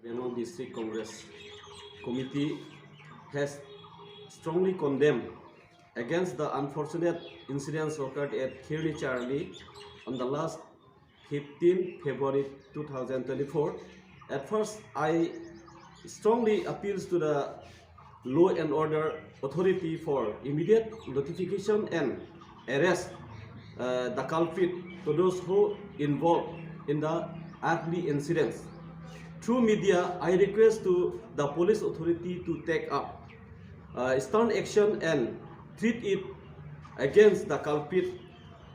Bengal District Congress Committee has strongly condemned against the unfortunate incidents occurred at Khirni Charlie on the last 15 February 2024. At first, I strongly appeals to the law and order authority for immediate notification and arrest the culprit to those who involved in the ugly incidents. Through media, I request to the police authority to take up stern action and treat it against the culprit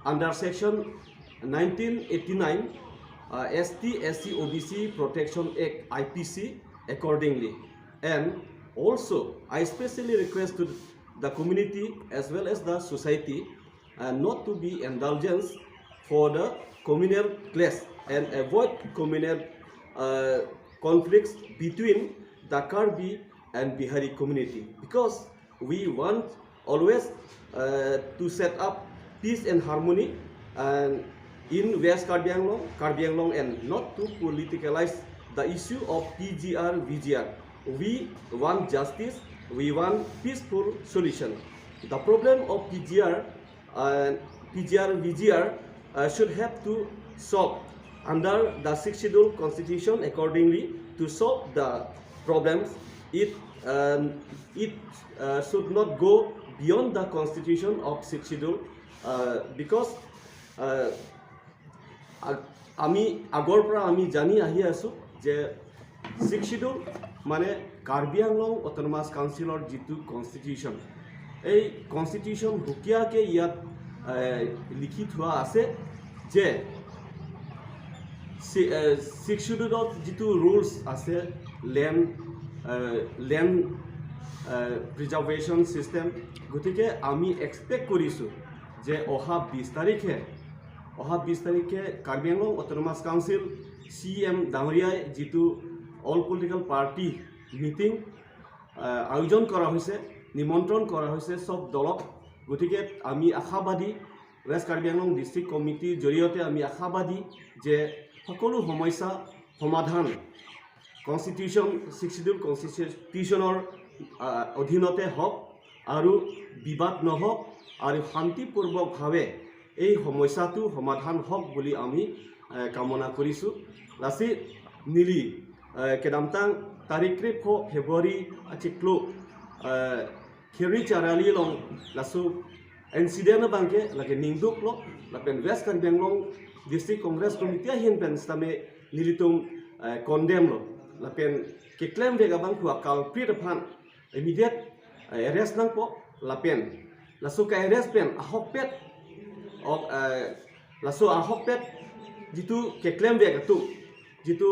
under section 1989 ST/SC OBC Protection Act IPC accordingly. And also, I especially request to the community as well as the society not to be indulgent for the communal clash and avoid communal conflicts between the Karbi and Bihari community, because we want always to set up peace and harmony and in West Karbi Anglong, and not to politicalize the issue of PGR VGR. We want justice, we want peaceful solution. The problem of PGR and VGR should have to solve under the 6th Schedule Constitution accordingly. To solve the problems, it should not go beyond the Constitution of 6th Schedule because আমি আগৰ পৰা আমি জানি আহি আছো যে 6th Schedule মানে Karbi Anglong autonomous কাউন্সিলৰ যিটো কনস্টিটিউশন, এই কনস্টিটিউশন হুকিয়াকে ইয়াত লিখি থোৱা আছে যে 6th Schedule যিটো ৰুলছ আছে ল্যান্ড প্ৰিজাৰ্ভেশ্যন সিস্টেম, গতিকে আমি এক্সপেক্ট কৰিছো যে অহা 20 তাৰিখে Karbi Anglong autonomous council CM ডাঙৰীয়াই যিটো অল পলিটিক্যাল পাৰ্টি মিটিং আয়োজন কৰা হৈছে, নিমন্ত্ৰণ কৰা হৈছে সব দলক। গতিকে আমি আশাবাদী, ৱেষ্ট কাৰ্বি আংলং ডিষ্ট্ৰিক্ট কমিটিৰ জৰিয়তে আমি আশাবাদী যে সকলো সমস্যা সমাধান কনস্টিটিউশন 6th Schedule কনস্টিটিউশনৰ অধীনতে হওক আৰু বিবাদ নহওক আৰু শান্তিপূৰ্বকভাৱে এই সমস্যাটো সমাধান হওক বুলি আমি কামনা কৰিছোঁ। লাসি নীলি কেদামতাং তাৰিখ 3 ফেব্ৰুৱাৰী আচিকলো খেৰি চাৰালি লং লাসু ইনসিডেন্ট বাংকে লাগে নিংদুক লো লাপেন west Karbi Anglong district Congress committee হিন পেন স্টামে নিলিতুম কন্ডেম লো লাপেন ke claim vega bang ku akal prit phan immediate arrest nang po lapen lasu ka arrest pen ahok pet ok lasu ahok pet jitu ke claim vega tu jitu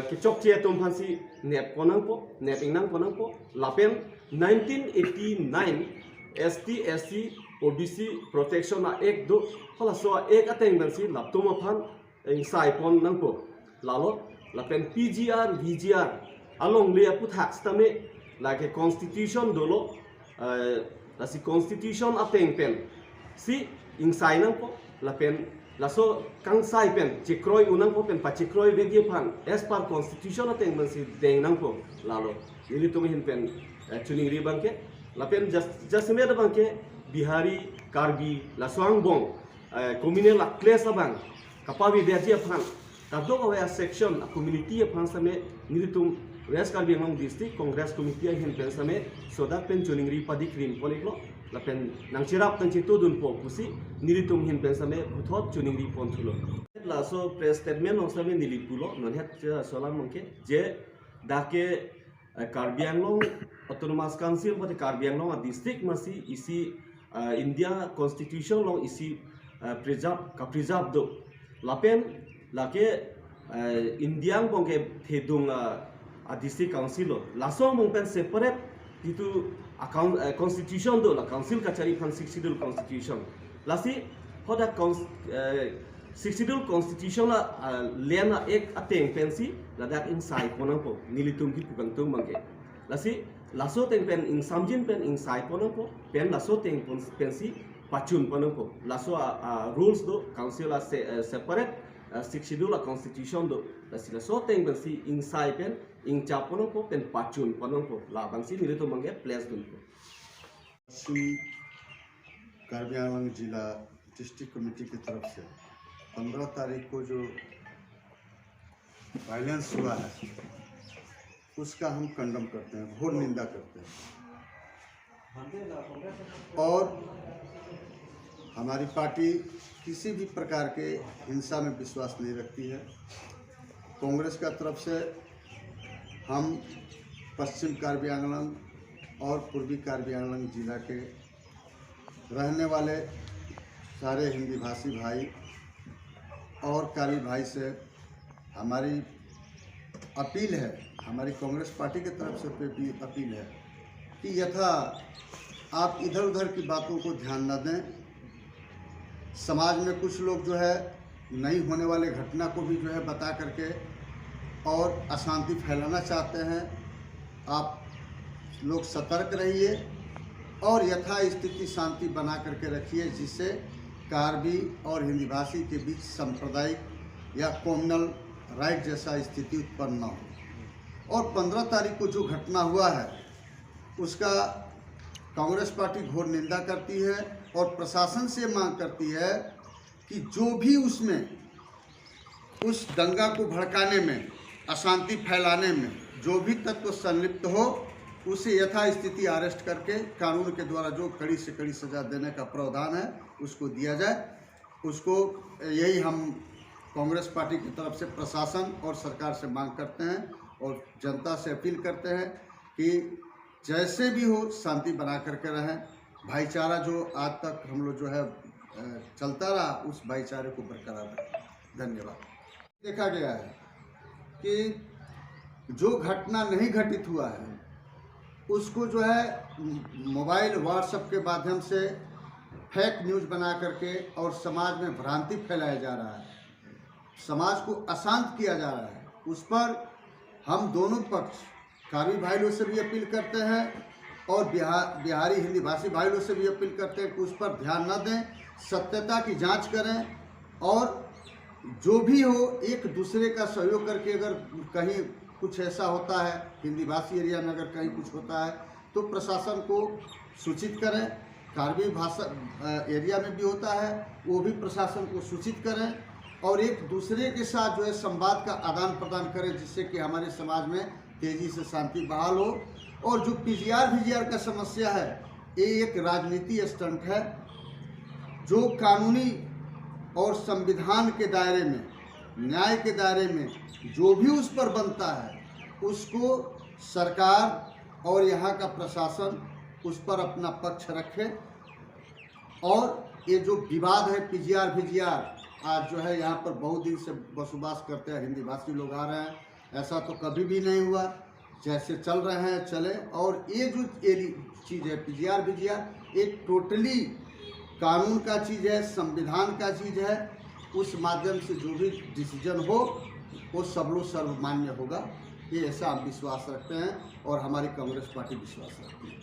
ke chok chia tum phansi nep konang po nep ingnang konang po lapen 1989 ST/SC OBC Protection Act do hala so ek ateng bansi laptoma phan insai pon nang po lalo lapen PGR VGR along le puthak stame like constitution dolo lasi constitution ateng pen si insai nang po lapen laso kang sai pen chikroi unang po pen pachikroi vegi phan as per constitution ateng bansi deng nang po lalo ili tumi hin pen chuning ri bangke lapen just me da bangke Bihari Karbi laswang bong communal class abang kapawi dia phan kadok away section a community phan same nilitum West Karbi Anglong District Congress Committee hin pen same so that pen chuning ri padi krim poliklo la pen nang chirap tan chitu dun po pusi nilitum hin pen same buthot chuning ri pon thulo la so press statement no same nilipulo non het solam mongke je dake Karbi Anglong Autonomous Council pati Karbi Anglong district masi isi India Constitution long isi preserve do lapen lake Indiang bongke thedung a district council lo laso mongpen separate itu account constitution do la council kachari phan 6th Schedule constitution lasi hoda 6th Schedule constitution la lena ek ateng pensi ladak insai ponang po nilitum ki pukantung bangke lasi laso teng pen in samjin pen insai ponang po pen laso teng pensi pachun ponang po laso rules do council a separate schedule constitution do la sila so teng ban si insai pen ing chapono po pen pachun panong po la bang si nire to mange place dun po Karbi Anglong जिला district committee की तरफ से 15 तारीख को जो violence हुआ है उसका हम कंडम करते हैं, घोर निंदा करते हैं। और हमारी पार्टी किसी भी प्रकार के हिंसा में विश्वास नहीं रखती है। कांग्रेस का तरफ से हम पश्चिम कार्बी आंगलंग और पूर्वी कार्बी आंगलंग जिला के रहने वाले सारे हिंदी भाषी भाई और कार्बी भाई से हमारी अपील है, हमारी कांग्रेस पार्टी की तरफ से भी अपील है कि यथा आप इधर उधर की बातों को ध्यान न दें। समाज में कुछ लोग जो है नहीं होने वाले घटना को भी जो है बता करके और अशांति फैलाना चाहते हैं। आप लोग सतर्क रहिए और यथा स्थिति शांति बना करके रखिए, जिससे कार्बी और हिंदी भाषी के बीच सांप्रदायिक या कॉम्युनल राइट जैसा स्थिति उत्पन्न न हो। और 15 तारीख को जो घटना हुआ है उसका कांग्रेस पार्टी घोर निंदा करती है और प्रशासन से मांग करती है कि जो भी उसमें उस दंगा को भड़काने में, अशांति फैलाने में जो भी तत्व संलिप्त हो उसे यथास्थिति अरेस्ट करके कानून के द्वारा जो कड़ी से कड़ी सजा देने का प्रावधान है उसको दिया जाए। उसको यही हम कांग्रेस पार्टी की तरफ से प्रशासन और सरकार से मांग करते हैं और जनता से अपील करते हैं कि जैसे भी हो शांति बना करके रहें। भाईचारा जो आज तक हम लोग जो है चलता रहा उस भाईचारे को बरकरार रखें। धन्यवाद। देखा गया है कि जो घटना नहीं घटित हुआ है उसको जो है मोबाइल व्हाट्सएप के माध्यम से फेक न्यूज़ बना करके और समाज में भ्रांति फैलाया जा रहा है, समाज को अशांत किया जा रहा है। उस पर हम दोनों पक्ष कार्बी भाई लोग से भी अपील करते हैं और बिहारी हिंदी भाषी भाई लोग से भी अपील करते हैं कि उस पर ध्यान न दें, सत्यता की जांच करें और जो भी हो एक दूसरे का सहयोग करके अगर कहीं कुछ ऐसा होता है हिंदी भाषी एरिया में अगर कहीं कुछ होता है तो प्रशासन को सूचित करें। कार्बी भाषा एरिया में भी होता है वो भी प्रशासन को सूचित करें और एक दूसरे के साथ जो है संवाद का आदान प्रदान करें, जिससे कि हमारे समाज में तेज़ी से शांति बहाल हो। और जो पीजीआर का समस्या है ये एक राजनीति स्टंट है जो कानूनी और संविधान के दायरे में, न्याय के दायरे में जो भी उस पर बनता है उसको सरकार और यहाँ का प्रशासन उस पर अपना पक्ष रखे। और ये जो विवाद है पीजीआर आज जो है यहाँ पर बहुत दिन से बसोबास करते हैं हिंदी भाषी लोग आ रहे हैं, ऐसा तो कभी भी नहीं हुआ। जैसे चल रहे हैं चले। और ये जो चीज़ है पीजीआर एक टोटली कानून का चीज़ है, संविधान का चीज़ है। उस माध्यम से जो भी डिसीजन हो वो सब लोग सर्वमान्य होगा, ये ऐसा हम विश्वास रखते हैं और हमारी कांग्रेस पार्टी विश्वास रखती है।